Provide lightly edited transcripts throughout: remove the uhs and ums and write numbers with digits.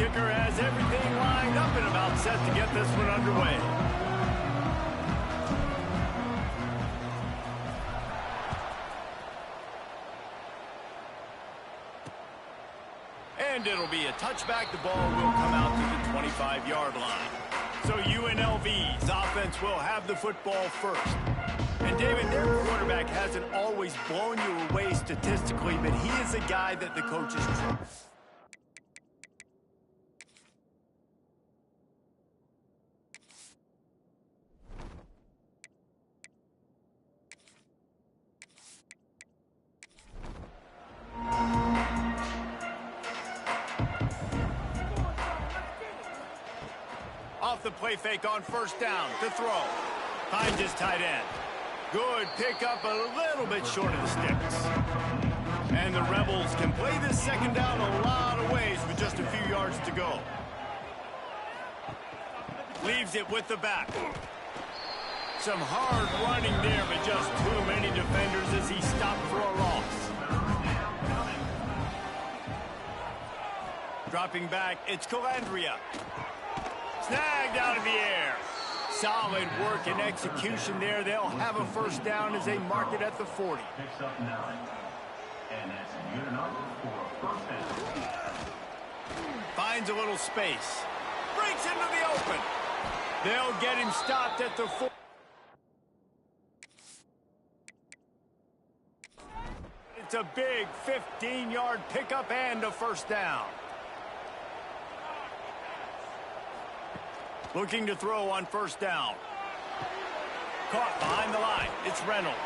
kicker has everything lined up and about set to get this one underway. And it'll be a touchback. The ball will come out to the 25-yard line. So UNLV's offense will have the football first. And David, their quarterback hasn't always blown you away statistically, but he is a guy that the coaches trust. Off the play fake on first down to throw. Finds his tight end. Good pickup, a little bit short of the sticks. And the Rebels can play this second down a lot of ways with just a few yards to go. Leaves it with the back. Some hard running there, but just too many defenders as he stopped for a loss. Dropping back, it's Calandria. Snagged out of the air. Solid work and execution there. They'll have a first down as they mark it at the 40. Picks up 9. And that's good enough for a first down. Finds a little space. Breaks into the open. They'll get him stopped at the 4. It's a big 15-yard pickup and a first down. Looking to throw on first down. Caught behind the line. It's Reynolds.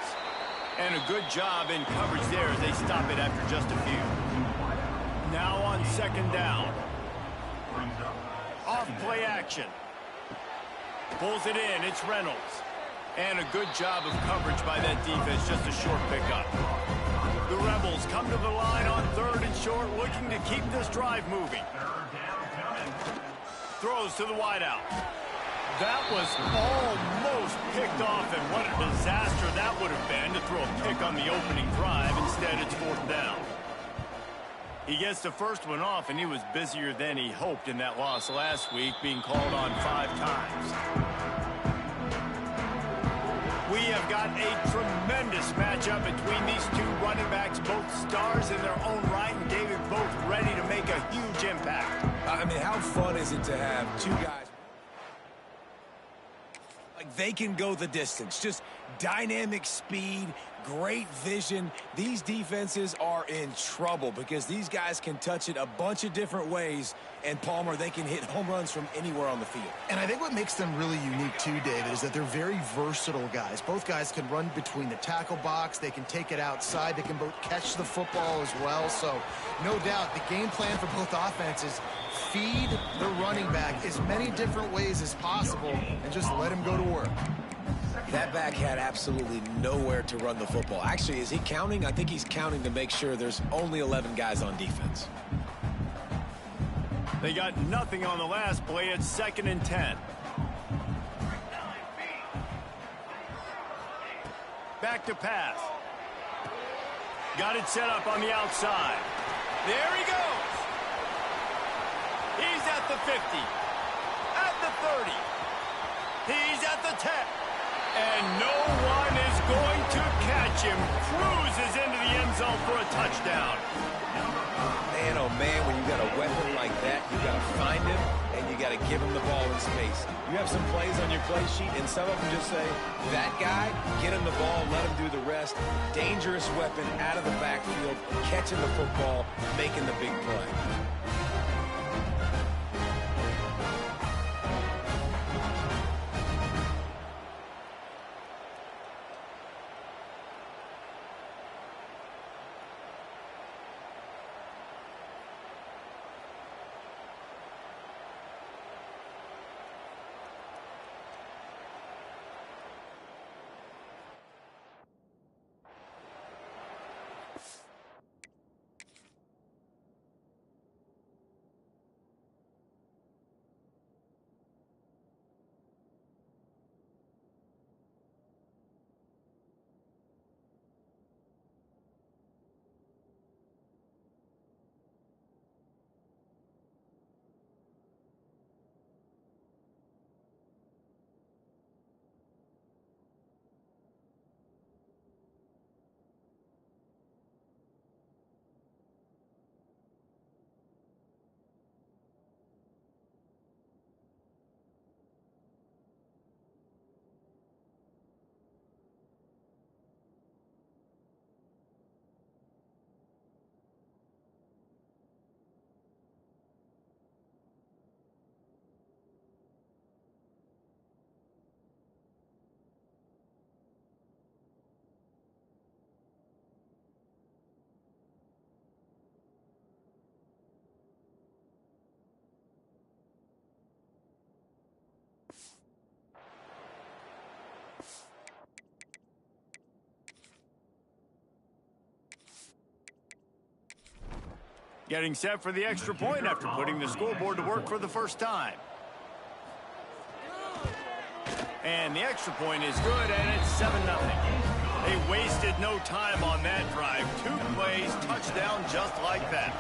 And a good job in coverage there as they stop it after just a few. Now on second down. Off play action. Pulls it in. It's Reynolds. And a good job of coverage by that defense. Just a short pickup. The Rebels come to the line on third and short, looking to keep this drive moving. Throws to the wideout. That was almost picked off, and what a disaster that would have been to throw a pick on the opening drive. Instead, it's fourth down. He gets the first one off, and he was busier than he hoped in that loss last week, being called on 5 times. We have got a tremendous matchup between these two running backs, both stars in their own right, and David, both ready to make a huge impact. I mean, how fun is it to have two guys? Like, they can go the distance. Just dynamic speed, great vision. These defenses are in trouble because these guys can touch it a bunch of different ways. And, Palmer, they can hit home runs from anywhere on the field. And I think what makes them really unique, too, David, is that they're very versatile guys. Both guys can run between the tackle box. They can take it outside. They can both catch the football as well. So, no doubt, the game plan for both offenses, feed the running back as many different ways as possible and just let him go to work. That back had absolutely nowhere to run the football. Actually, is he counting? I think he's counting to make sure there's only 11 guys on defense. They got nothing on the last play. It's 2nd and 10. Back to pass. Got it set up on the outside. There he goes. He's at the 50. At the 30. He's at the 10. And no one is going to catch him. Cruises into the end zone for a touchdown. Man, oh man, when you got a weapon like that, you got to find him and you got to give him the ball in space. You have some plays on your play sheet, and some of them just say, that guy, get him the ball, let him do the rest. Dangerous weapon out of the backfield, catching the football, making the big play. Getting set for the extra point after putting the scoreboard to work for the first time. And the extra point is good, and it's 7-0. They wasted no time on that drive. 2 plays, touchdown just like that.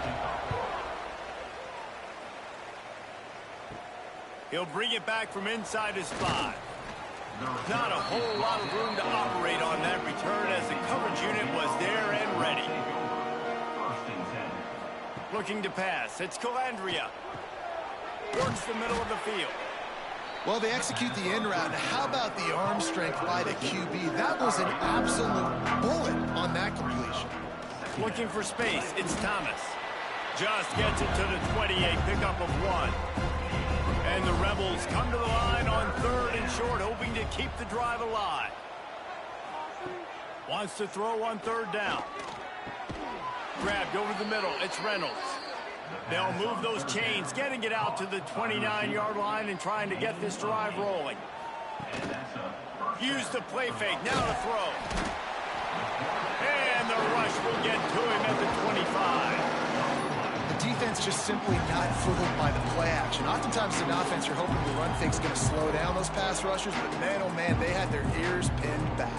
He'll bring it back from inside his 5. Not a whole lot of room to operate on that return as the coverage unit was there and ready. Looking to pass. It's Calandria. Works the middle of the field. Well, they execute the in route. How about the arm strength by the QB? That was an absolute bullet on that completion. Looking for space. It's Thomas. Just gets it to the 28. Pickup of 1. And the Rebels come to the line on 3rd and short, hoping to keep the drive alive. Wants to throw on 3rd down. Grabbed over the middle. It's Reynolds. They'll move those chains, getting it out to the 29-yard line and trying to get this drive rolling. Use the play fake. Now to throw. And the rush will get to him at the 25. The defense just simply not fooled by the play action. Oftentimes in offense, you're hoping the run fake's going to slow down those pass rushers, but man, oh man, they had their ears pinned back.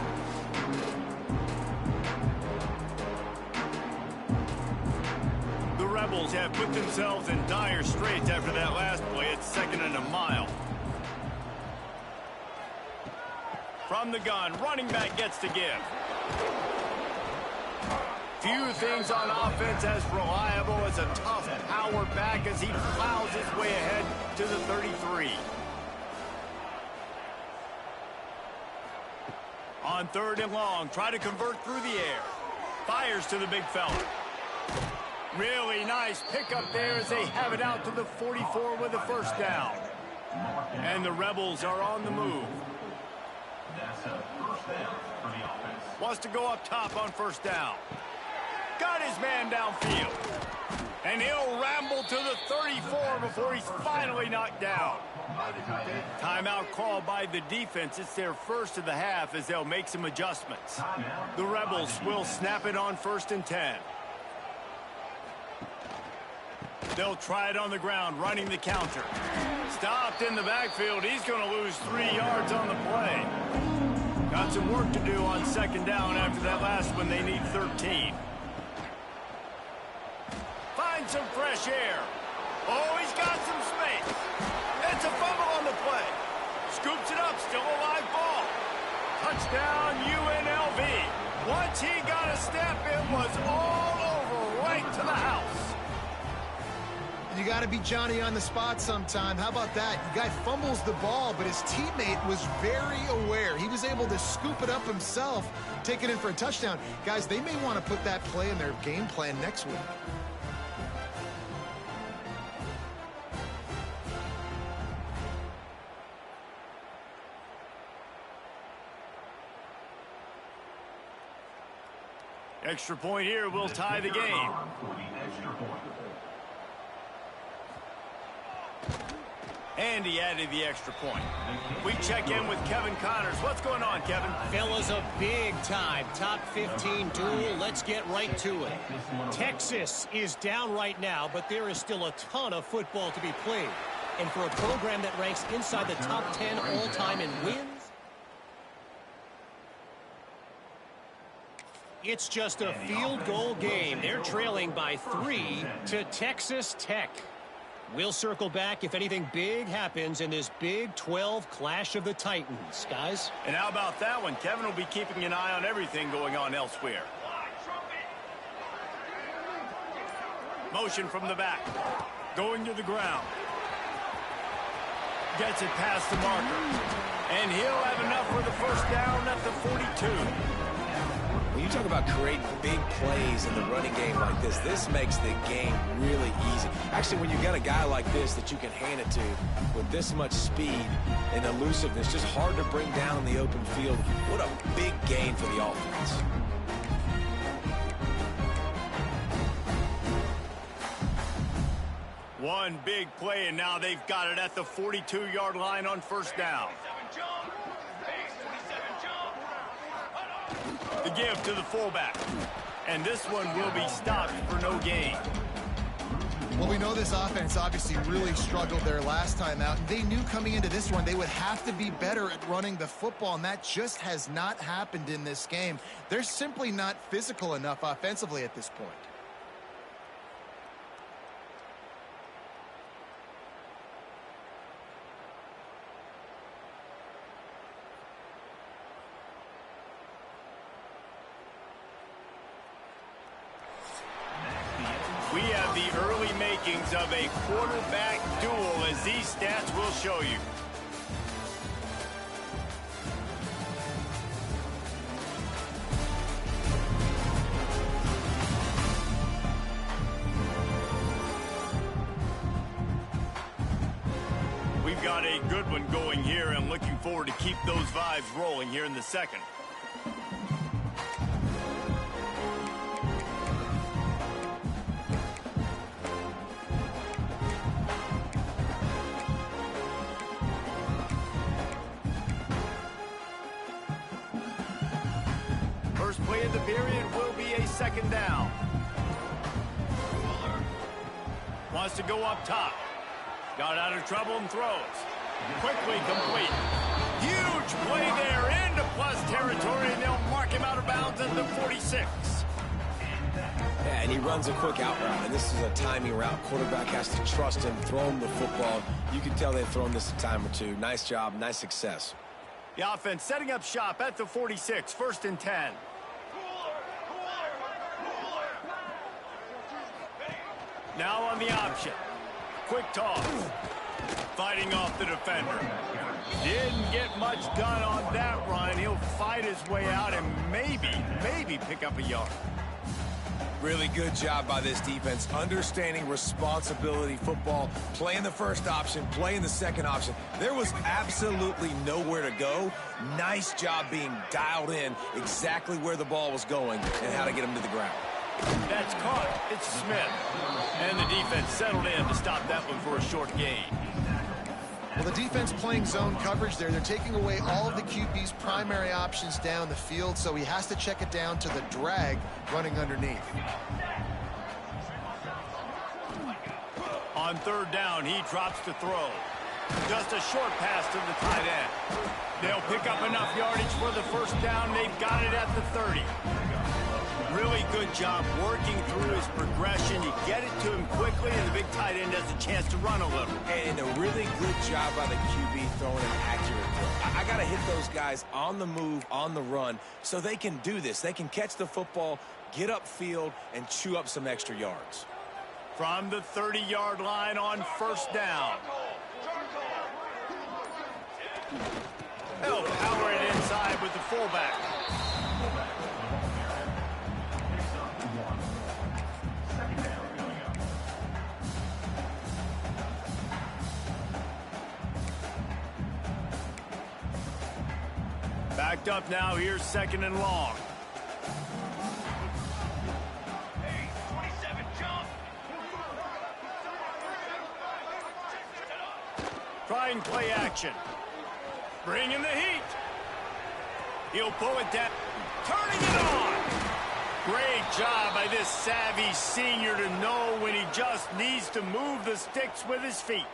The Rebels have put themselves in dire straits after that last play. It's 2nd and a mile. From the gun, running back gets to give. Few things on offense as reliable as a tough power back as he plows his way ahead to the 33. On 3rd and long, try to convert through the air. Fires to the big fella. Really nice pickup there as they have it out to the 44 with a 1st down. And the Rebels are on the move. That's a 1st down for the offense. Wants to go up top on 1st down. Got his man downfield. And he'll ramble to the 34 before he's finally knocked down. Timeout called by the defense. It's their first of the half as they'll make some adjustments. The Rebels will snap it on 1st and 10. They'll try it on the ground, running the counter. Stopped in the backfield. He's going to lose 3 yards on the play. Got some work to do on 2nd down after that last one. They need 13. Find some fresh air. Oh, he's got some space. It's a fumble on the play. Scoops it up, still a live ball. Touchdown, UNLV. Once he got a step, it was all over, right to the house. You got to be Johnny on the spot sometime. How about that? The guy fumbles the ball, but his teammate was very aware. He was able to scoop it up himself, take it in for a touchdown. Guys, they may want to put that play in their game plan next week. Extra point here will tie the game. And he added the extra point. We check in with Kevin Connors. What's going on, Kevin? Fellas, a big time top 15 duel. Let's get right to it. Texas is down right now, but there is still a ton of football to be played. And for a program that ranks inside the top 10 all-time in wins, it's just a field goal game. They're trailing by 3 to Texas Tech. We'll circle back if anything big happens in this Big 12 clash of the Titans, guys. And how about that one? Kevin will be keeping an eye on everything going on elsewhere. Motion from the back. Going to the ground. Gets it past the marker. And he'll have enough for the 1st down at the 42. When you talk about creating big plays in the running game like this makes the game really easy. Actually, when you've got a guy like this that you can hand it to with this much speed and elusiveness, just hard to bring down in the open field. What a big gain for the offense. One big play, and now they've got it at the 42-yard line on 1st down. The give to the fullback. And this one will be stopped for no gain. Well, we know this offense obviously really struggled there last time out, and they knew coming into this one they would have to be better at running the football, and that just has not happened in this game. They're simply not physical enough offensively at this point. We have the early makings of a quarterback duel, as these stats will show you. We've got a good one going here, and looking forward to keep those vibes rolling here in the second. First play of the period will be a second down. Wants to go up top. Got out of trouble and throws. Quickly complete. Huge play there into plus territory, and they'll mark him out of bounds at the 46. Yeah, and he runs a quick out route, and this is a timing route. Quarterback has to trust him, throw him the football. You can tell they've thrown this a time or two. Nice job, nice success. The offense setting up shop at the 46, 1st and 10. Now on the option. Quick toss. Fighting off the defender. Didn't get much done on that run. He'll fight his way out and maybe pick up a yard. Really good job by this defense, understanding responsibility football, playing the first option, playing the second option. There was absolutely nowhere to go. Nice job being dialed in exactly where the ball was going and how to get him to the ground. That's caught. It's Smith. And the defense settled in to stop that one for a short gain. Well, the defense playing zone coverage there. They're taking away all of the QB's primary options down the field, so he has to check it down to the drag running underneath. On 3rd down, he drops to throw. Just a short pass to the tight end. They'll pick up enough yardage for the first down. They've got it at the 30. Really good job working through his progression. You get it to him quickly, and the big tight end has a chance to run a little. And a really good job by the QB throwing an accurate throw. I got to hit those guys on the move, on the run, so they can do this. They can catch the football, get upfield, and chew up some extra yards. From the 30-yard line on 1st down. They'll power it inside with the fullback. Backed up now, here's 2nd and long. Hey, 27, jump! Trying play action. Bringing the heat. He'll pull it down. Turning it on. Great job by this savvy senior to know when he just needs to move the sticks with his feet.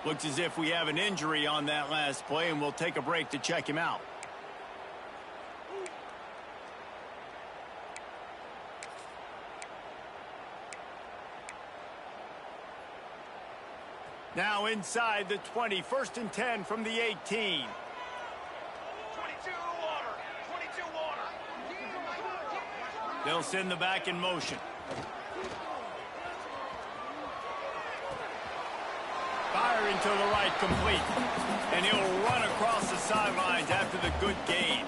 Looks as if we have an injury on that last play, and we'll take a break to check him out. Now inside the 20, 1st and 10 from the 18. 22 water! 22 water! They'll send the back in motion. Firing to the right, complete. And he'll run across the sidelines after the good gain.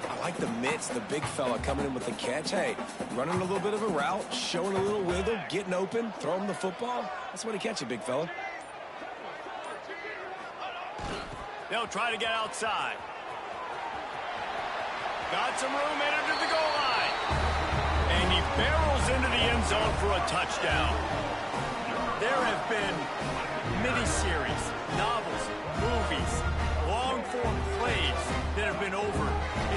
I like the mitts, the big fella coming in with the catch. Hey, running a little bit of a route, showing a little wiggle, getting open, throwing the football. That's what he catch you, big fella. They'll try to get outside. Got some room, headed to the goal line. And he barrels into the end zone for a touchdown. There have been miniseries, novels, movies, long-form plays that have been over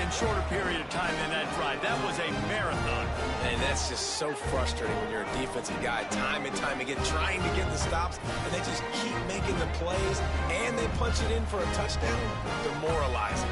in shorter period of time than that drive. That was a marathon. And that that's just so frustrating when you're a defensive guy, time and time again, trying to get the stops, and they just keep making the plays, and they punch it in for a touchdown. Demoralizing.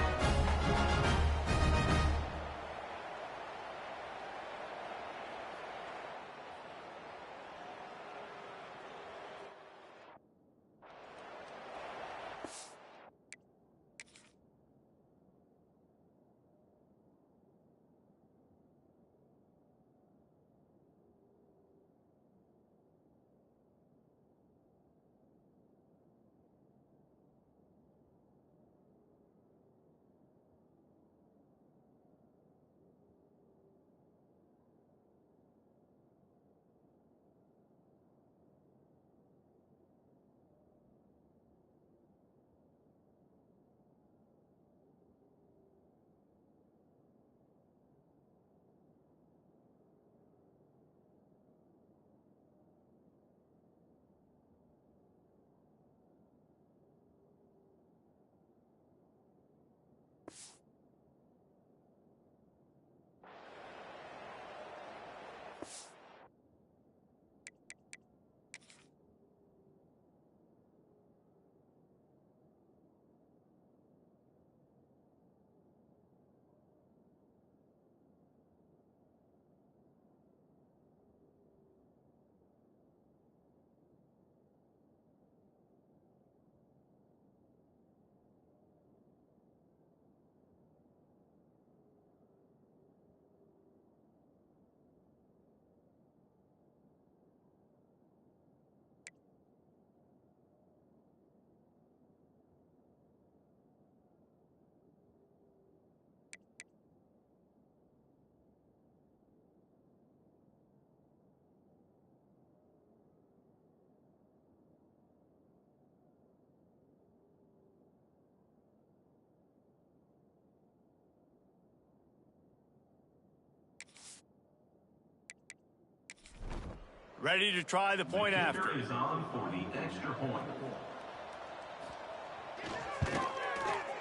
Ready to try the point after. Is on for the extra point.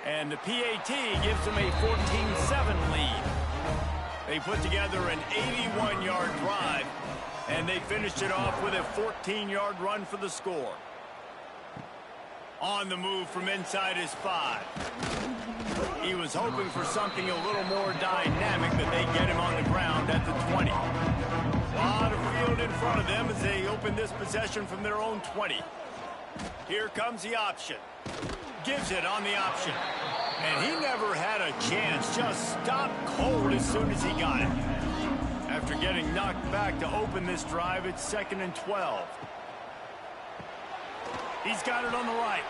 And the PAT gives them a 14-7 lead. They put together an 81-yard drive, and they finished it off with a 14-yard run for the score. On the move from inside his 5. He was hoping for something a little more dynamic, but they get him on the ground at the 20. A lot of field in front of them as they open this possession from their own 20. Here comes the option. Gives it on the option. And he never had a chance. Just stopped cold as soon as he got it. After getting knocked back to open this drive, it's 2nd and 12. He's got it on the right.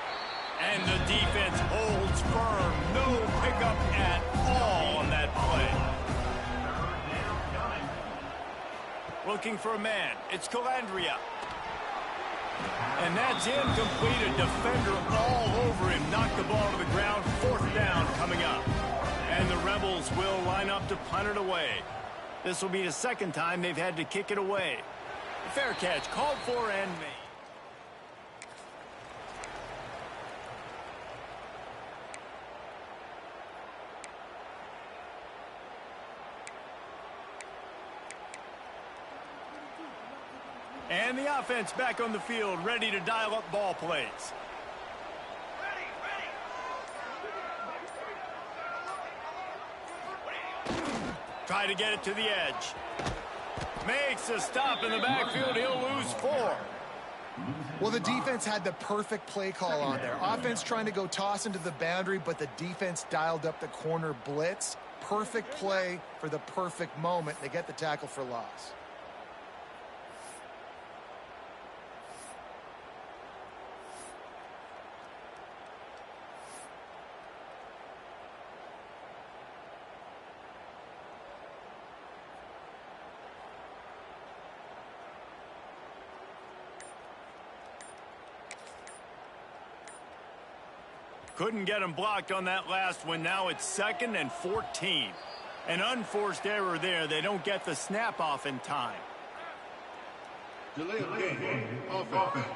And the defense holds firm. No pickup at all on that play. Looking for a man. It's Calandria. And that's incomplete. A defender all over him. Knocked the ball to the ground. 4th down coming up. And the Rebels will line up to punt it away. This will be the 2nd time they've had to kick it away. Fair catch called for and made. And the offense back on the field, ready to dial up ball plays. Try to get it to the edge. Makes a stop in the backfield. He'll lose 4. Well, the defense had the perfect play call on there. Offense trying to go toss into the boundary, but the defense dialed up the corner blitz. Perfect play for the perfect moment. They get the tackle for loss. Couldn't get him blocked on that last one. Now it's 2nd and 14. An unforced error there. They don't get the snap off in time. Delay of game. Offense.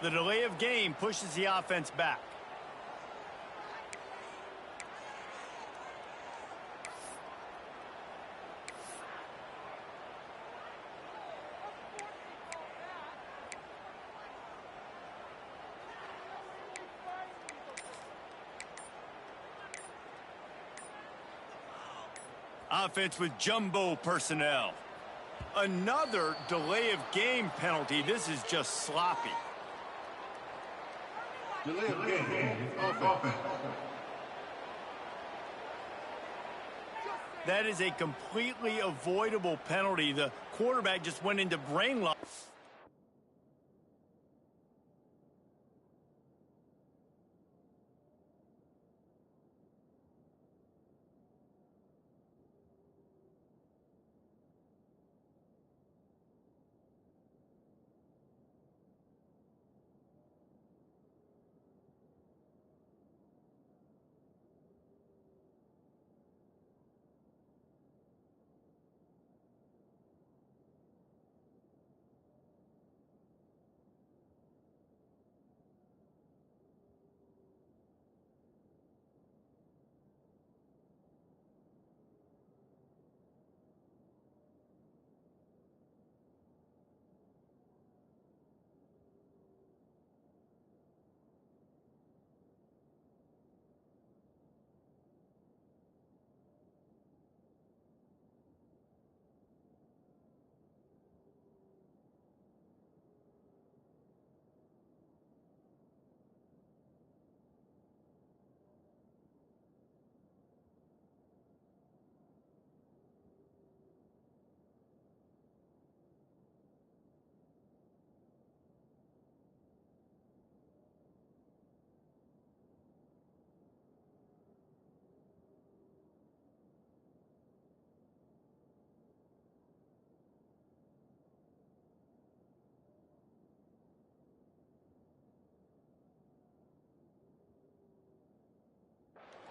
The delay of game pushes the offense back. Offense with jumbo personnel. Another delay of game penalty. This is just sloppy. Delay of game. Offense. That is a completely avoidable penalty. The quarterback just went into brain lock.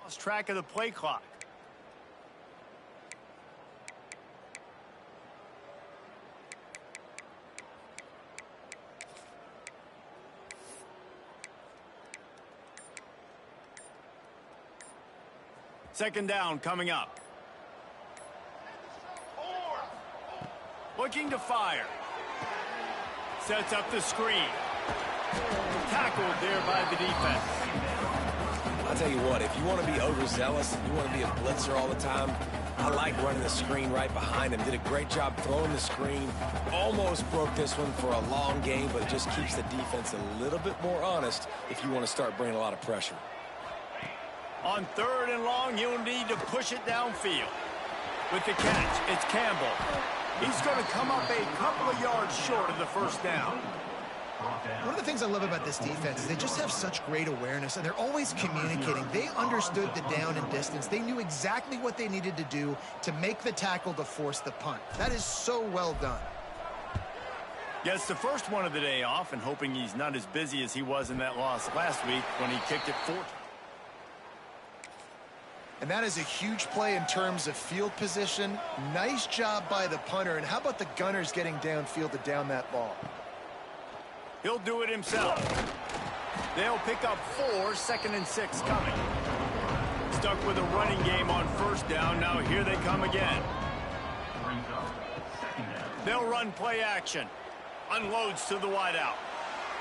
Lost track of the play clock. Second down coming up. Looking to fire. Sets up the screen. Tackled there by the defense. I'll tell you what, if you want to be overzealous, you want to be a blitzer all the time, I like running the screen right behind him. Did a great job throwing the screen. Almost broke this one for a long game, but it just keeps the defense a little bit more honest if you want to start bringing a lot of pressure. On third and long, you'll need to push it downfield. With the catch, it's Campbell. He's going to come up a couple of yards short of the first down. One of the things I love about this defense is they just have such great awareness, and they're always communicating. They understood the down and distance. They knew exactly what they needed to do to make the tackle to force the punt. That is so well done. Gets the first one of the day off, and hoping he's not as busy as he was in that loss last week when he kicked it 4. And that is a huge play in terms of field position. Nice job by the punter. And how about the Gunners getting downfield to down that ball? He'll do it himself. They'll pick up 4, 2nd and 6 coming. Stuck with a running game on first down. Now here they come again. They'll run play action. Unloads to the wideout.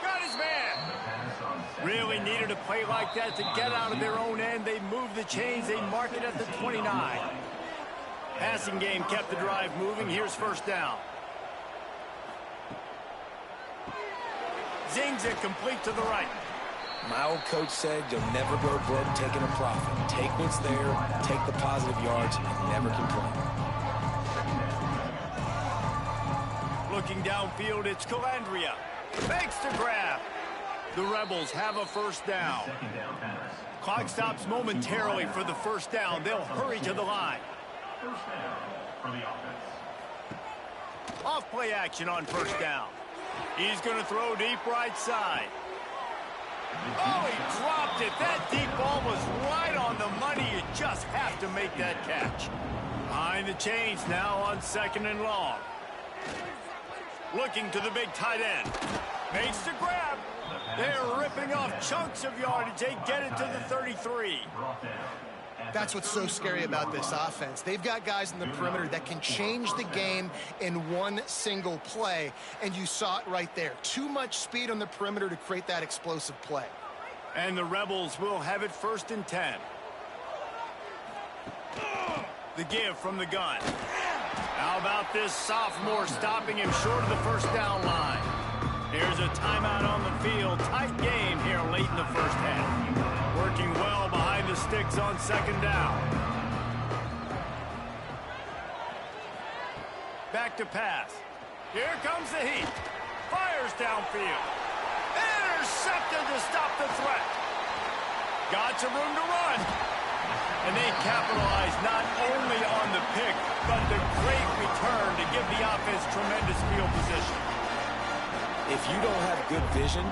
Got his man. Really needed a play like that to get out of their own end. They move the chains. They mark it at the 29. Passing game kept the drive moving. Here's first down. Zings it complete to the right. My old coach said you'll never go broke taking a profit. Take what's there, take the positive yards, and never complain. Looking downfield, it's Calandria. Makes the grab. The Rebels have a first down. Clock stops momentarily for the first down. They'll hurry to the line. First down for the offense. Off play action on first down. He's going to throw deep right side. Oh, he dropped it. That deep ball was right on the money. You just have to make that catch. Behind the chains now on 2nd and long. Looking to the big tight end. Makes the grab. They're ripping off chunks of yardage. They get it to the 33. That's what's so scary about this offense. They've got guys in the perimeter that can change the game in one single play, and you saw it right there. Too much speed on the perimeter to create that explosive play. And the Rebels will have it 1st and 10. The give from the gun. How about this sophomore stopping him short of the first down line? Here's a timeout on the field. Tight game here late in the first half. Working well behind the sticks on second down. Back to pass. Here comes the heat. Fires downfield. Intercepted to stop the threat. Got some room to run. And they capitalize not only on the pick, but the great return to give the offense tremendous field position. If you don't have good vision,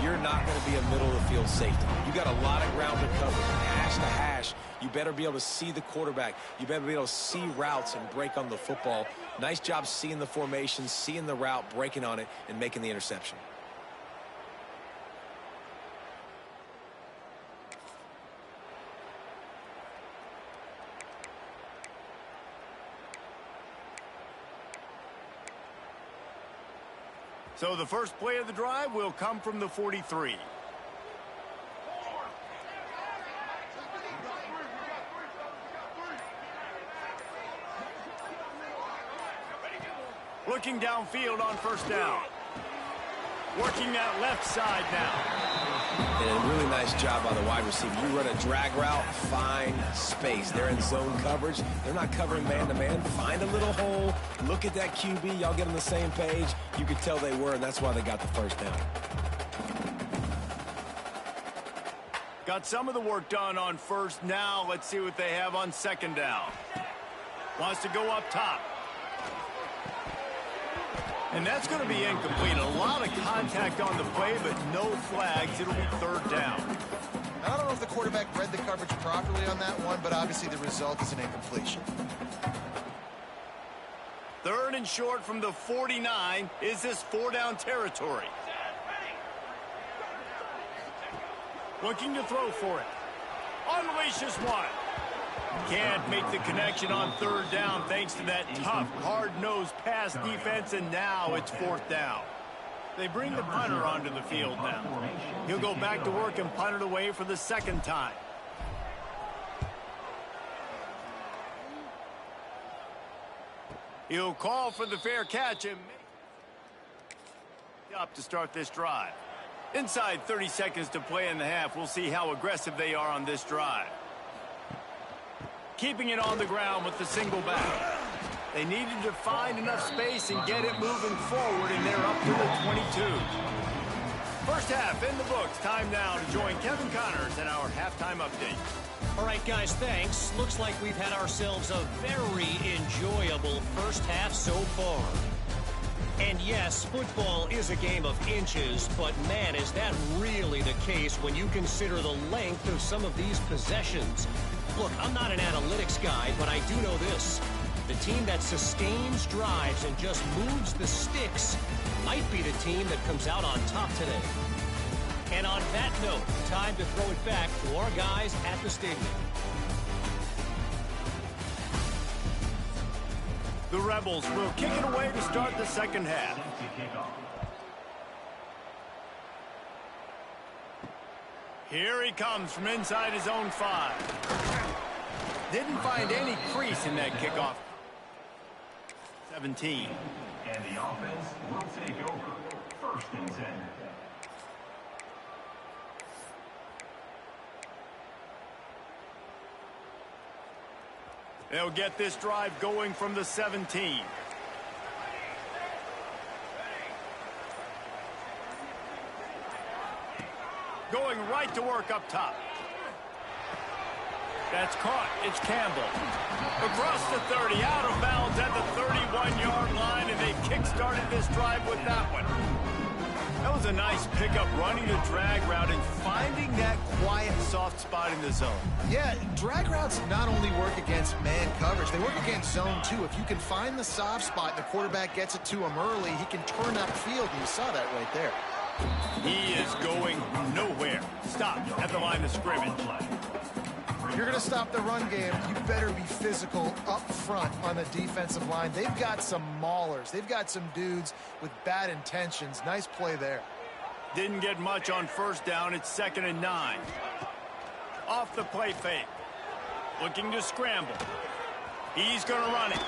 you're not going to be a middle-of-the-field safety. You got a lot of ground to cover. Hash to hash, you better be able to see the quarterback. You better be able to see routes and break on the football. Nice job seeing the formation, seeing the route, breaking on it, and making the interception. So the first play of the drive will come from the 43. Looking downfield on first down. Working that left side now. And a really nice job by the wide receiver. You run a drag route, find space. They're in zone coverage. They're not covering man-to-man. Find a little hole. Look at that QB. Y'all get on the same page. You could tell they were, and that's why they got the first down. Got some of the work done on first. Now let's see what they have on second down. Wants to go up top. And that's going to be incomplete. A lot of contact on the play, but no flags. It'll be third down. I don't know if the quarterback read the coverage properly on that one, but obviously the result is an incompletion. Third and short from the 49. Is this four-down territory? Looking to throw for it. Unleashes one. Can't make the connection on third down thanks to that tough, hard-nosed pass defense, and now it's fourth down. They bring the punter onto the field now. He'll go back to work and punt it away for the second time. He'll call for the fair catch and make up to start this drive. Inside 30 seconds to play in the half. We'll see how aggressive they are on this drive. Keeping it on the ground with the single back. They needed to find enough space and get it moving forward, and they're up to the 22. First half in the books. Time now to join Kevin Connors in our halftime update. All right, guys, thanks. Looks like we've had ourselves a very enjoyable first half so far. And yes, football is a game of inches, but man, is that really the case when you consider the length of some of these possessions. Look, I'm not an analytics guy, but I do know this. The team that sustains drives and just moves the sticks might be the team that comes out on top today. And on that note, time to throw it back to our guys at the stadium. The Rebels will kick it away to start the second half. Here he comes from inside his own 5. Didn't find any crease in that kickoff. 17. And the offense will take over. First and 10. They'll get this drive going from the 17. Going right to work up top. That's caught. It's Campbell. Across the 30, out of bounds at the 31-yard line, and they kick-started this drive with that one. That was a nice pickup, running the drag route and finding that quiet, soft spot in the zone. Yeah, drag routes not only work against man coverage, they work against zone too. If you can find the soft spot and the quarterback gets it to him early, he can turn that field, and you saw that right there. He is going nowhere. Stop at the line of scrimmage. If you're going to stop the run game, you better be physical up front on the defensive line. They've got some maulers. They've got some dudes with bad intentions. Nice play there. Didn't get much on first down. It's 2nd and 9. Off the play fake. Looking to scramble. He's going to run it.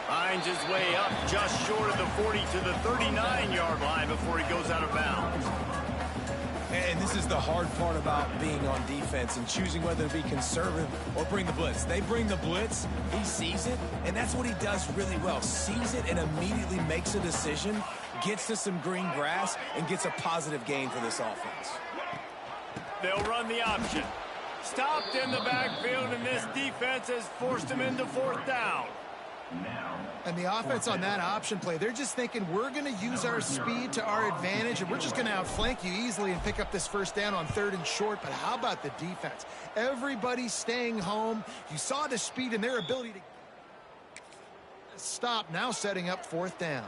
Finds his way up just short of the 40 to the 39-yard line before he goes out of bounds. And this is the hard part about being on defense and choosing whether to be conservative or bring the blitz. They bring the blitz, he sees it, and that's what he does really well. Sees it and immediately makes a decision, gets to some green grass, and gets a positive gain for this offense. They'll run the option. Stopped in the backfield, and this defense has forced him into fourth down. And the offense on that option play, they're just thinking we're going to use our speed to our advantage, and we're just going to outflank you easily and pick up this first down on 3rd and short. But how about the defense? Everybody's staying home. You saw the speed and their ability to stop, now setting up 4th down.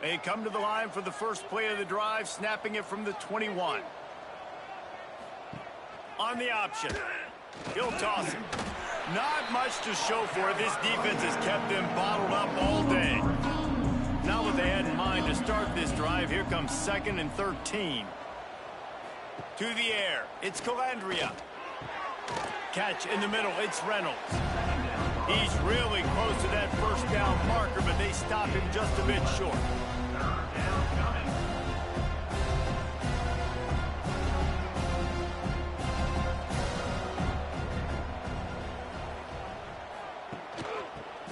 They come to the line for the first play of the drive, snapping it from the 21. On the option, he'll toss it. Not much to show for it. This defense has kept them bottled up all day. Not what they had in mind to start this drive. Here comes 2nd and 13. To the air, it's Calandria. Catch in the middle, it's Reynolds. He's really close to that first down marker, but they stop him just a bit short.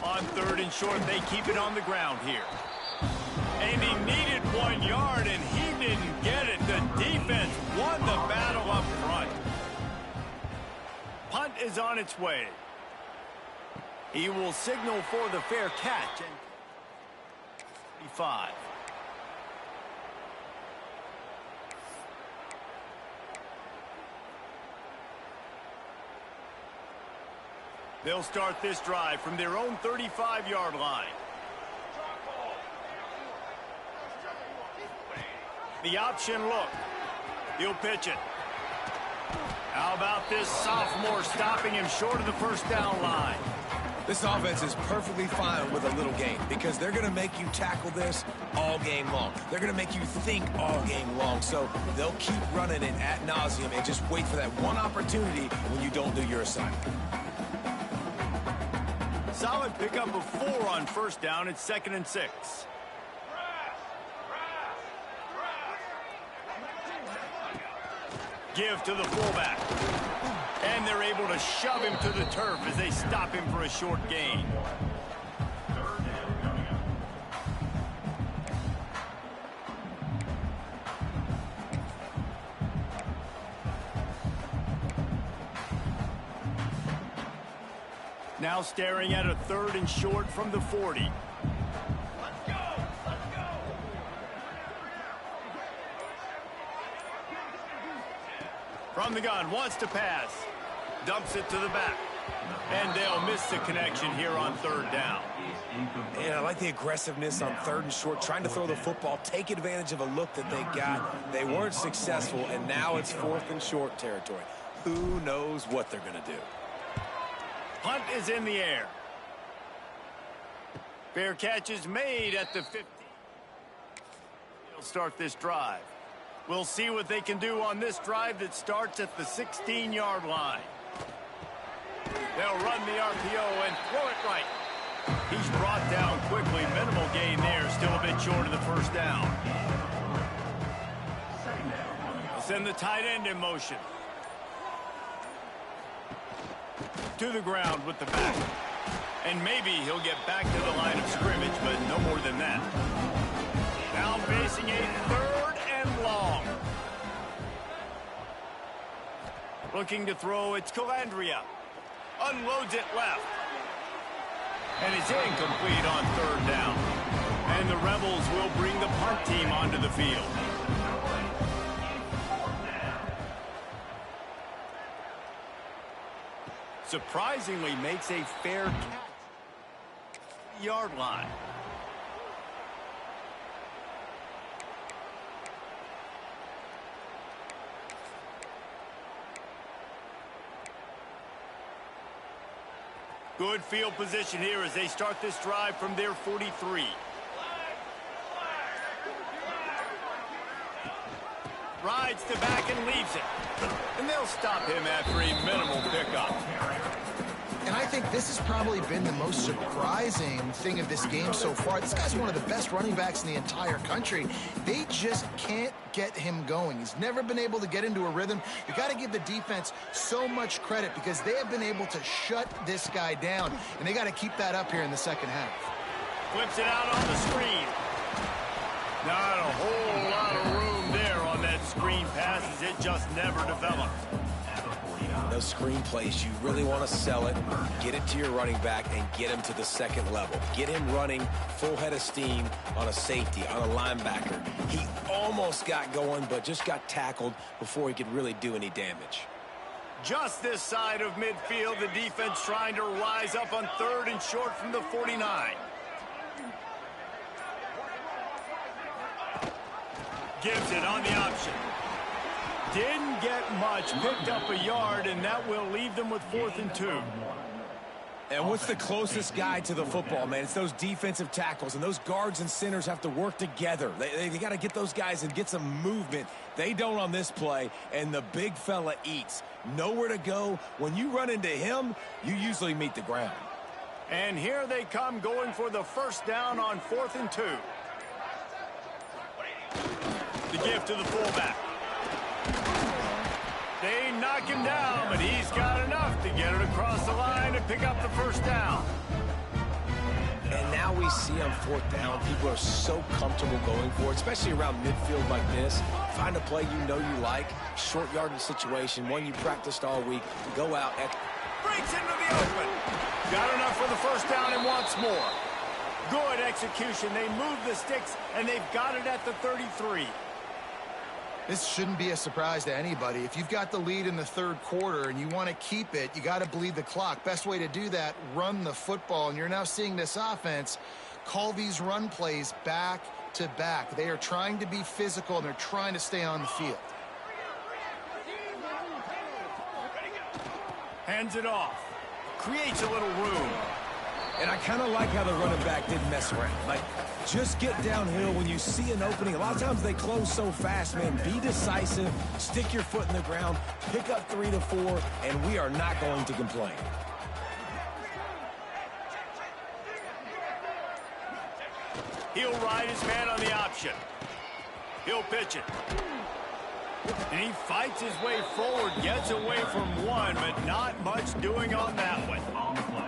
On 3rd and short, they keep it on the ground here. And he needed 1 yard, and he didn't get it. The defense won the battle up front. Punt is on its way. He will signal for the fair catch. And 5. They'll start this drive from their own 35-yard line. The option look. He'll pitch it. How about this sophomore stopping him short of the first down line? This offense is perfectly fine with a little gain because they're going to make you tackle this all game long. They're going to make you think all game long. So they'll keep running it ad nauseum and just wait for that one opportunity when you don't do your assignment. Solid pickup of 4 on first down. It's 2nd and 6. Give to the fullback. And they're able to shove him to the turf as they stop him for a short gain. Now staring at a 3rd and short from the 40. Let's go! Let's go! From the gun, wants to pass. Dumps it to the back. And they'll miss the connection here on 3rd down. And I like the aggressiveness on 3rd and short, trying to throw the football, take advantage of a look that they got. They weren't successful, and now it's 4th and short territory. Who knows what they're going to do? Punt is in the air. Fair catch is made at the 50. They'll start this drive. We'll see what they can do on this drive that starts at the 16-yard line. They'll run the RPO and throw it right. He's brought down quickly. Minimal gain there. Still a bit short of the first down. They'll send the tight end in motion. To the ground with the back. And maybe he'll get back to the line of scrimmage, but no more than that. Now facing a 3rd and long. Looking to throw, it's Calandria. Unloads it left. And it's incomplete on 3rd down. And the Rebels will bring the punt team onto the field. Surprisingly makes a fair catch. Yard line. Good field position here as they start this drive from their 43. Rides to back and leaves it. And they'll stop him after a minimal pickup. And And I think this has probably been the most surprising thing of this game so far. This guy's one of the best running backs in the entire country. They just can't get him going. He's never been able to get into a rhythm. You got to give the defense so much credit because they have been able to shut this guy down, and they got to keep that up here in the second half. Flips it out on the screen. Not a whole lot of room there on that screen passes. It just never developed. Those screen plays, you really want to sell it, get it to your running back, and get him to the second level. Get him running full head of steam on a safety, on a linebacker. He almost got going, but just got tackled before he could really do any damage. Just this side of midfield, the defense trying to rise up on 3rd and short from the 49. Gives it on the option. Didn't get much, picked up a yard, and that will leave them with 4th and 2. And what's the closest guy to the football, man? It's those defensive tackles, and those guards and centers have to work together. They got to get those guys and get some movement. They don't on this play, and the big fella eats. Nowhere to go. When you run into him, you usually meet the ground. And here they come going for the first down on 4th and 2. The give to the fullback. They knock him down, but he's got enough to get it across the line and pick up the first down. And now we see on 4th down, people are so comfortable going for it, especially around midfield like this. Find a play you know you like, short yardage situation, one you practiced all week. Go out and breaks into the open. Got enough for the first down and wants more. Good execution. They move the sticks, and they've got it at the 33. This shouldn't be a surprise to anybody. If you've got the lead in the 3rd quarter and you want to keep it, you got to bleed the clock. Best way to do that, run the football. And you're now seeing this offense call these run plays back to back. They are trying to be physical, and they're trying to stay on the field. Hands it off. Creates a little room. And I kind of like how the running back didn't mess around. Like, just get downhill when you see an opening. A lot of times they close so fast, man. Be decisive, stick your foot in the ground, pick up 3 to 4, and we are not going to complain. He'll ride his man on the option. He'll pitch it. And he fights his way forward, gets away from one, but not much doing on that one. On the play.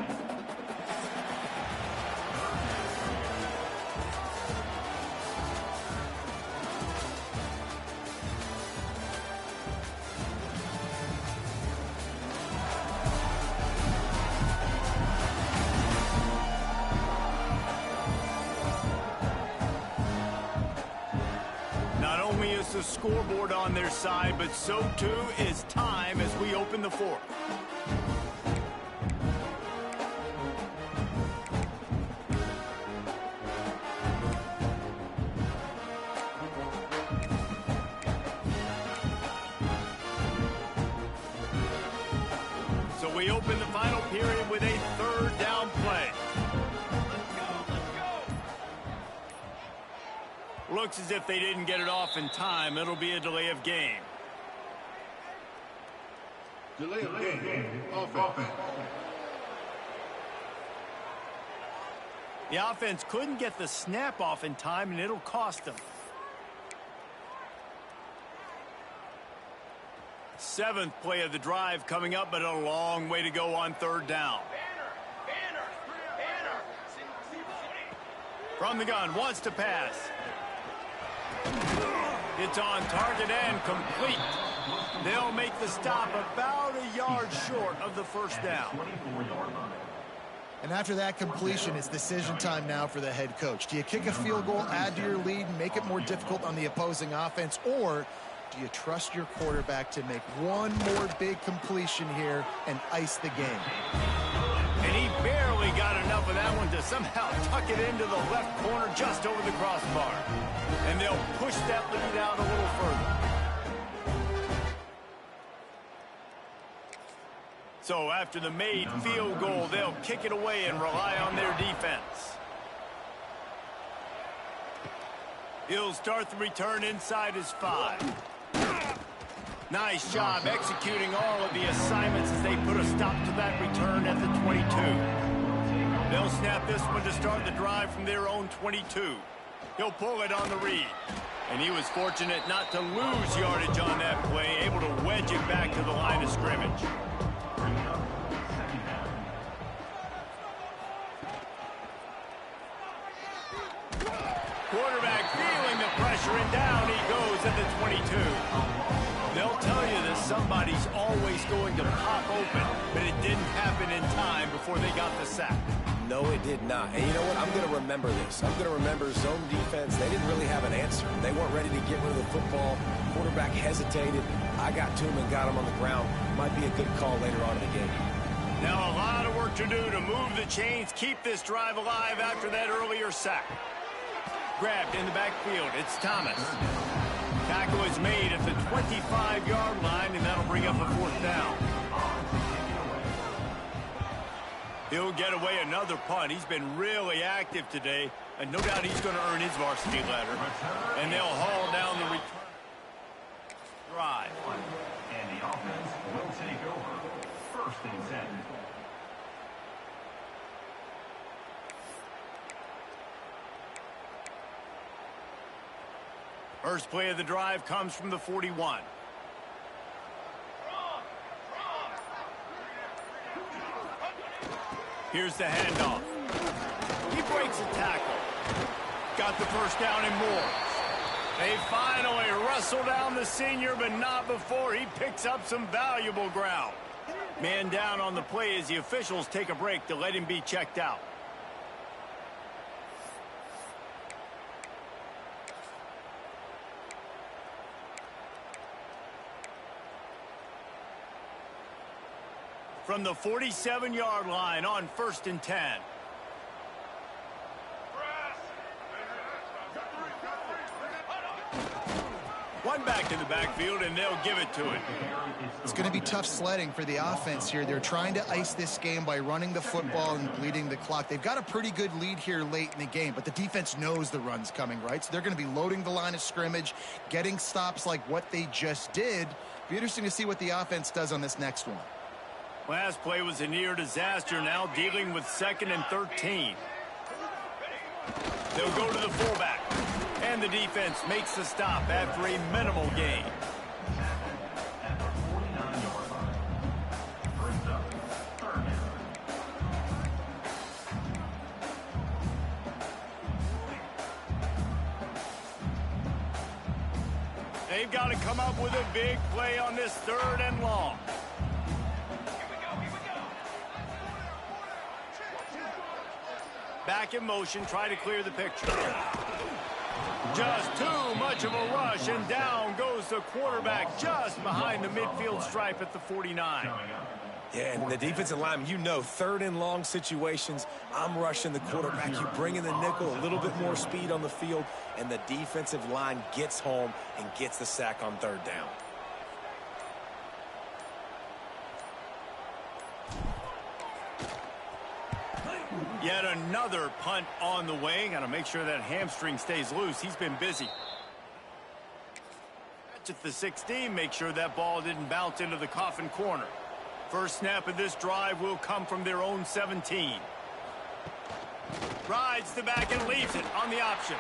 The scoreboard on their side, but so too is time as we open the 4th. So we open the final period with a 3rd down play. Looks as if they didn't get it off in time. It'll be a delay of game. Delay of game. Offense. The offense couldn't get the snap off in time, and it'll cost them. 7th play of the drive coming up, but a long way to go on 3rd down. From the gun, wants to pass. It's on target and complete. They'll make the stop about a yard short of the first down. And after that completion, it's decision time now for the head coach. Do you kick a field goal, add to your lead, and make it more difficult on the opposing offense, or do you trust your quarterback to make one more big completion here and ice the game? And he barely got enough of that one to somehow tuck it into the left corner just over the crossbar. And they'll push that lead out a little further. So after the made field goal, they'll kick it away and rely on their defense. He'll start the return inside his 5. Nice job executing all of the assignments as they put a stop to that return at the 22. They'll snap this one to start the drive from their own 22. He'll pull it on the read. And he was fortunate not to lose yardage on that play, able to wedge it back to the line of scrimmage. Quarterback feeling the pressure, and down he goes at the 22. They'll tell you that somebody's always going to pop open, but it didn't happen in time before they got the sack. No, it did not. And you know what? I'm going to remember this. I'm going to remember zone defense. They didn't really have an answer. They weren't ready to get rid of the football. Quarterback hesitated. I got to him and got him on the ground. Might be a good call later on in the game. Now a lot of work to do to move the chains, keep this drive alive after that earlier sack. Grabbed in the backfield. It's Thomas. Tackle is made at the 25-yard line, and that'll bring up a 4th down. He'll get away another punt. He's been really active today, and no doubt he's going to earn his varsity letter. And they'll haul down the return drive. And the offense will take over. 1st and 10. First play of the drive comes from the 41. Here's the handoff. He breaks a tackle. Got the first down and more. They finally wrestle down the senior, but not before he picks up some valuable ground. Man down on the play as the officials take a break to let him be checked out. From the 47-yard line on 1st and 10. One back in the backfield, and they'll give it to it. It's going to be tough sledding for the offense here. They're trying to ice this game by running the football and bleeding the clock. They've got a pretty good lead here late in the game, but the defense knows the run's coming, right? So they're going to be loading the line of scrimmage, getting stops like what they just did. Be interesting to see what the offense does on this next one. Last play was a near disaster, now dealing with 2nd and 13. They'll go to the fullback, and the defense makes the stop after a minimal gain. At the 49-yard line. First up, 3rd down. They've got to come up with a big play on this 3rd and long. Back in motion, try to clear the picture. Just too much of a rush, and down goes the quarterback just behind the midfield stripe at the 49. Yeah, and the defensive lineman, you know, 3rd and long situations, I'm rushing the quarterback. You bring in the nickel, a little bit more speed on the field, and the defensive line gets home and gets the sack on 3rd down. Yet another punt on the way. Got to make sure that hamstring stays loose. He's been busy. At the 16, make sure that ball didn't bounce into the coffin corner. First snap of this drive will come from their own 17. Rides the back and leaves it on the option.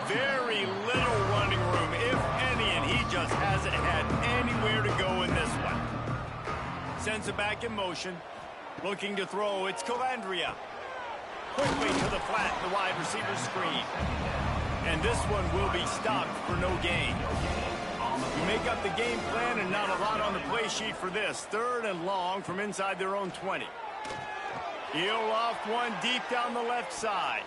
Very little running room, if any, and he just hasn't had anywhere to go in this one. Sends it back in motion. Looking to throw, it's Calandria. Quickly to the flat, the wide receiver screen. And this one will be stopped for no gain. You make up the game plan and not a lot on the play sheet for this. 3rd and long from inside their own 20. He'll loft one deep down the left side.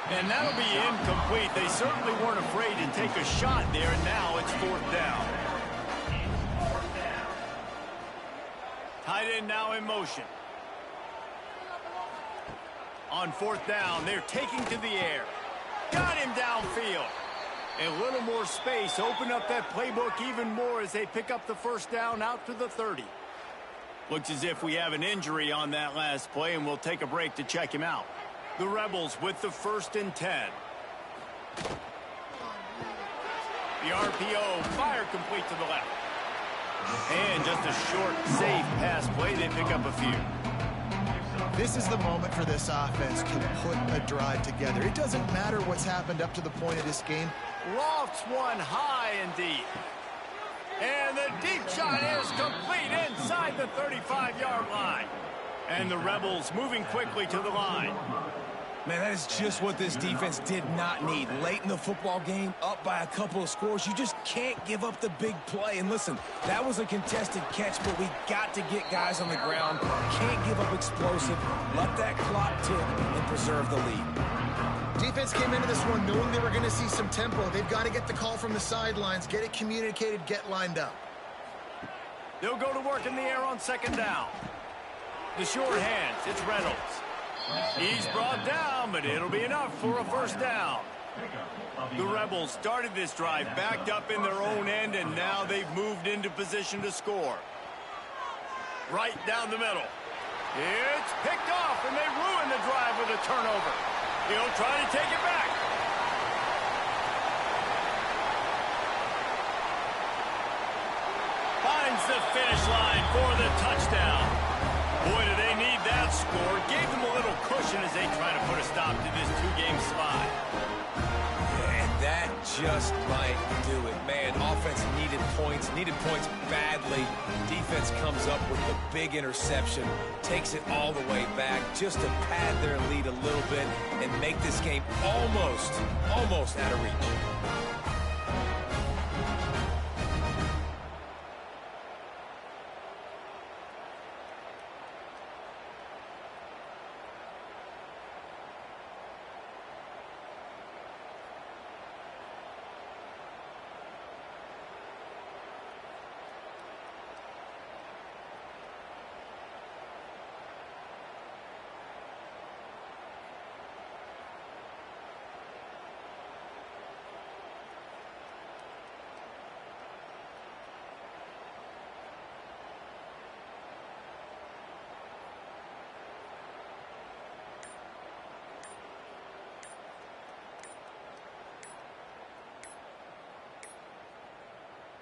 And that'll be incomplete. They certainly weren't afraid to take a shot there, and now it's 4th down. Tight end now in motion. On 4th down, they're taking to the air. Got him downfield. A little more space. Open up that playbook even more as they pick up the first down out to the 30. Looks as if we have an injury on that last play, and we'll take a break to check him out. The Rebels with the 1st and 10. The RPO, fire complete to the left. And just a short, safe pass play. They pick up a few. This is the moment for this offense to put a drive together. It doesn't matter what's happened up to the point of this game. Lofts one high and deep. And the deep shot is complete inside the 35-yard line. And the Rebels moving quickly to the line. Man, that is just what this defense did not need. Late in the football game, up by a couple of scores, you just can't give up the big play. And listen, that was a contested catch, but we got to get guys on the ground. Can't give up explosive. Let that clock tick and preserve the lead. Defense came into this one knowing they were going to see some tempo. They've got to get the call from the sidelines, get it communicated, get lined up. They'll go to work in the air on second down. The short hands, it's Reynolds. He's brought down, but it'll be enough for a first down. The Rebels started this drive backed up in their own end, and now they've moved into position to score. Right down the middle. It's picked off, and they ruin the drive with a turnover. He'll try to take it back. Finds the finish line for the touchdown. Boy, do they need that score. Gave them a little cushion as they try to put a stop to this two-game slide. And that just might do it. Man, offense needed points badly. Defense comes up with the big interception, takes it all the way back just to pad their lead a little bit and make this game almost out of reach.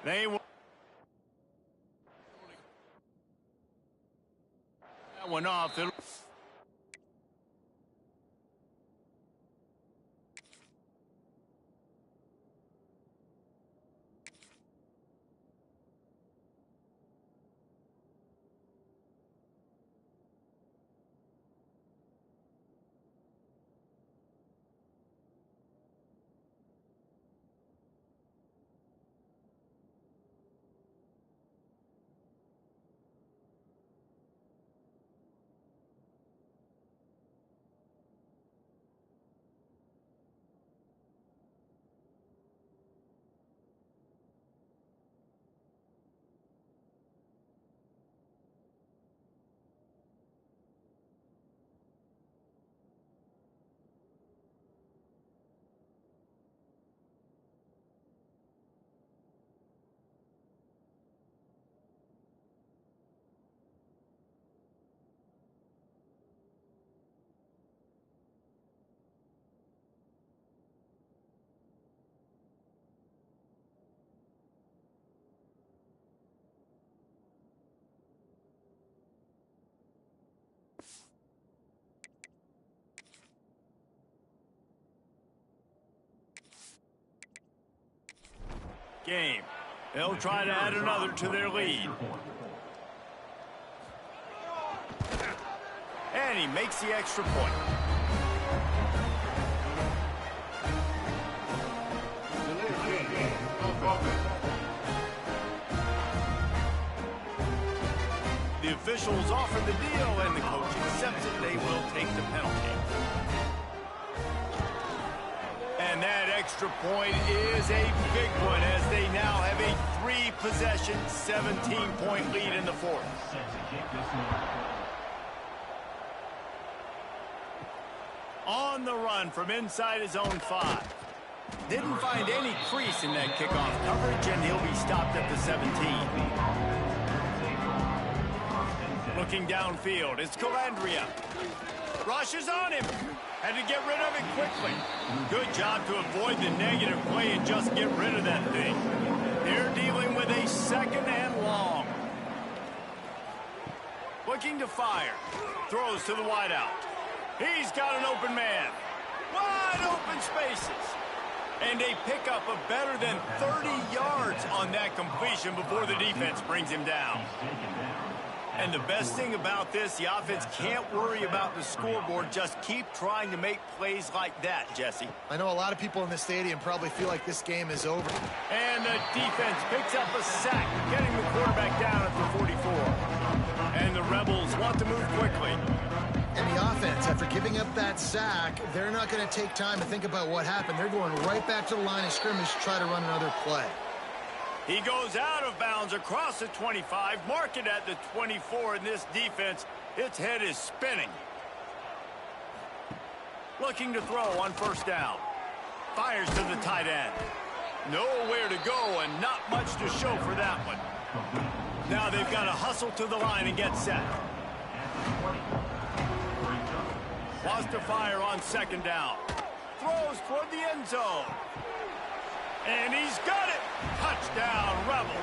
They will. That one off. Game. They'll try to add another to their lead. And he makes the extra point. The officials offer the deal, and the coach accepts it. They will take the penalty. And that extra point is a big one as they now have a 3-possession, 17-point lead in the fourth. On the run from inside his own 5. Didn't find any crease in that kickoff coverage, and he'll be stopped at the 17. Looking downfield, it's Calandria. Rushes on him. Had to get rid of it quickly. Good job to avoid the negative play and just get rid of that thing. They're dealing with a 2nd and long. Looking to fire. Throws to the wideout. He's got an open man. Wide open spaces. And a pickup of better than 30 yards on that completion before the defense brings him down. And the best thing about this, the offense can't worry about the scoreboard. Just keep trying to make plays like that, Jesse. I know a lot of people in the stadium probably feel like this game is over. And the defense picks up a sack, getting the quarterback down at the 44. And the Rebels want to move quickly. And the offense, after giving up that sack, they're not going to take time to think about what happened. They're going right back to the line of scrimmage to try to run another play. He goes out of bounds across the 25, mark it at the 24, and this defense, its head is spinning. Looking to throw on 1st down. Fires to the tight end. Nowhere to go and not much to show for that one. Now they've got to hustle to the line and get set. Wants to fire on 2nd down. Throws toward the end zone. And he's got it. Touchdown, Rebels.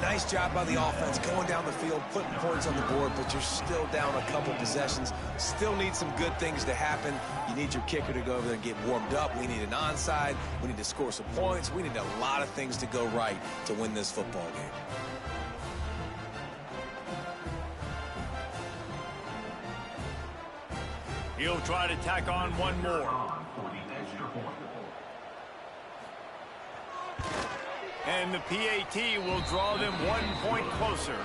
Nice job by the offense going down the field, putting points on the board, but you're still down a couple possessions. Still need some good things to happen. You need your kicker to go over there and get warmed up. We need an onside. We need to score some points. We need a lot of things to go right to win this football game. He'll try to tack on one more. And the PAT will draw them 1 point closer.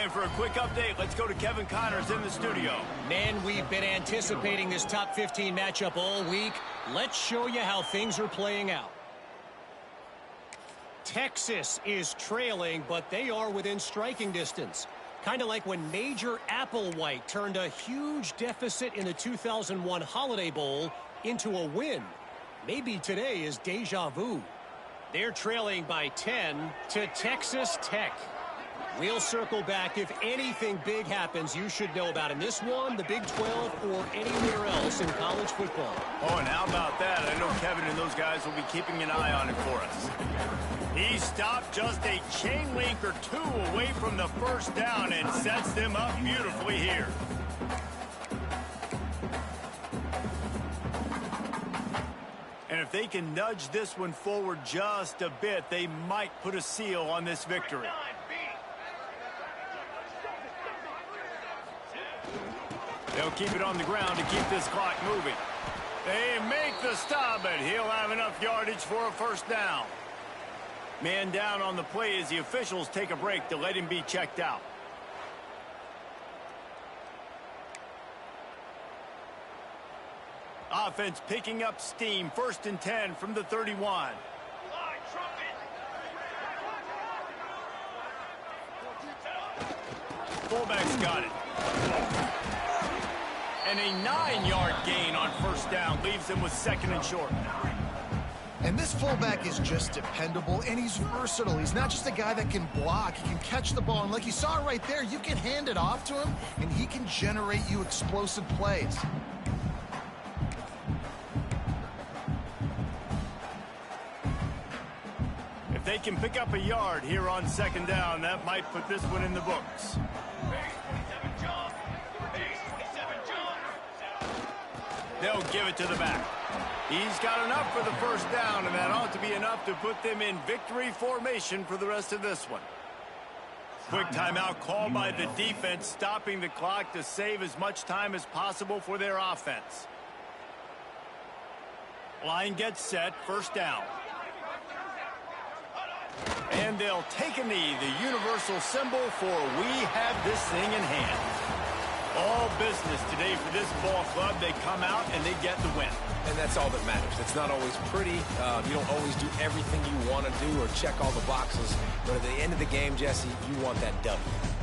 And for a quick update, let's go to Kevin Connors in the studio. Man, we've been anticipating this top 15 matchup all week. Let's show you how things are playing out. Texas is trailing, but they are within striking distance. Kind of like when Major Applewhite turned a huge deficit in the 2001 Holiday Bowl into a win. Maybe today is deja vu. They're trailing by 10 to Texas Tech. We'll circle back if anything big happens you should know about in this one, the Big 12, or anywhere else in college football. Oh, and how about that? I know Kevin and those guys will be keeping an eye on it for us. He stopped just a chain link or two away from the 1st down and sets them up beautifully here. And if they can nudge this one forward just a bit, they might put a seal on this victory. They'll keep it on the ground to keep this clock moving. They make the stop, but he'll have enough yardage for a 1st down. Man down on the play as the officials take a break to let him be checked out. Offense picking up steam. 1st and 10 from the 31. Fullback's got it. And a 9-yard gain on 1st down leaves him with 2nd and short. And this fullback is just dependable, and he's versatile. He's not just a guy that can block. He can catch the ball, and like you saw right there, you can hand it off to him, and he can generate you explosive plays. If they can pick up a yard here on 2nd down, that might put this one in the books. They'll give it to the back. He's got enough for the 1st down, and that ought to be enough to put them in victory formation for the rest of this one. Quick timeout called by the defense, stopping the clock to save as much time as possible for their offense. Line gets set, 1st down. And they'll take a knee, the universal symbol for we have this thing in hand. All business today for this ball club. They come out and they get the win. And that's all that matters. It's not always pretty. You don't always do everything you want to do or check all the boxes. But at the end of the game, Jesse, you want that W.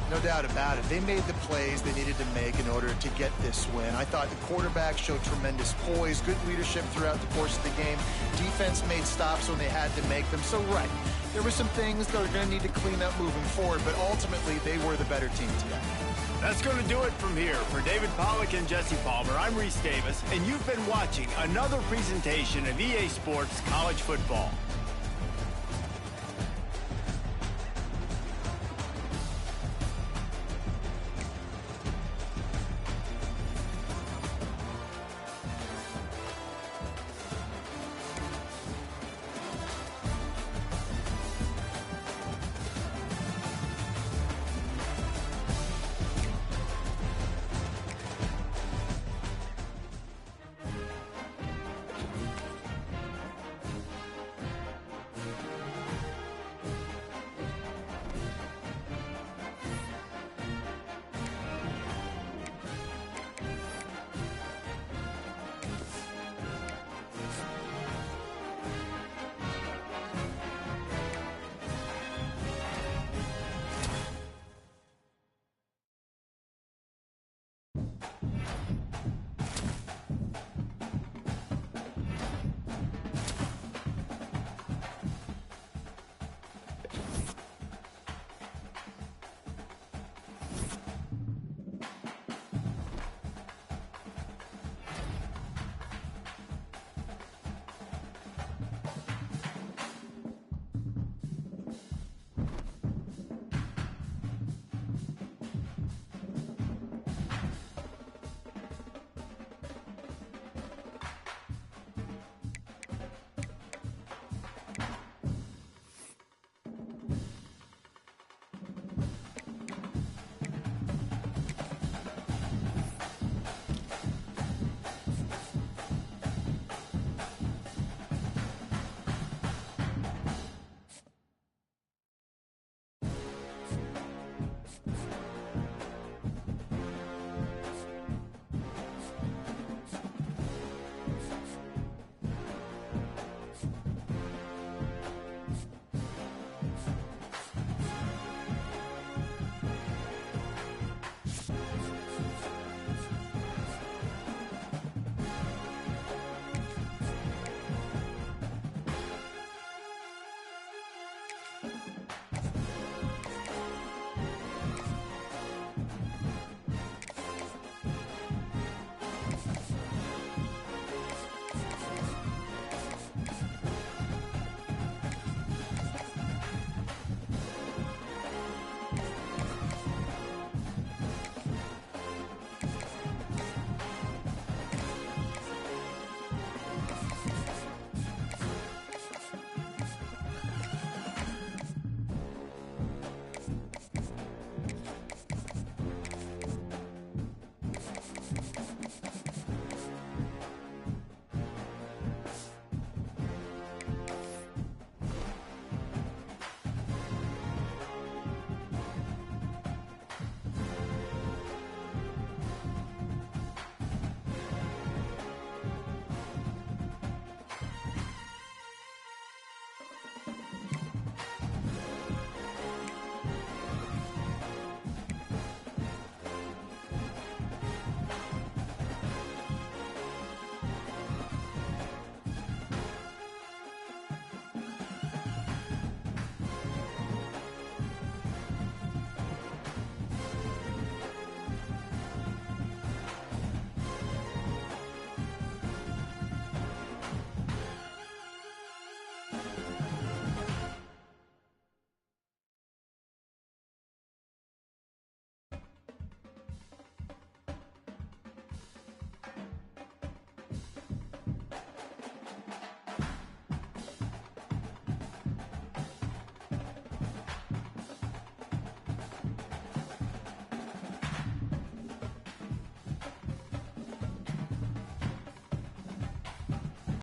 No doubt about it. They made the plays they needed to make in order to get this win. I thought the quarterback showed tremendous poise, good leadership throughout the course of the game. Defense made stops when they had to make them. So, right, there were some things that are going to need to clean up moving forward, but ultimately they were the better team today. That's going to do it from here. For David Pollack and Jesse Palmer, I'm Reese Davis, and you've been watching another presentation of EA Sports College Football.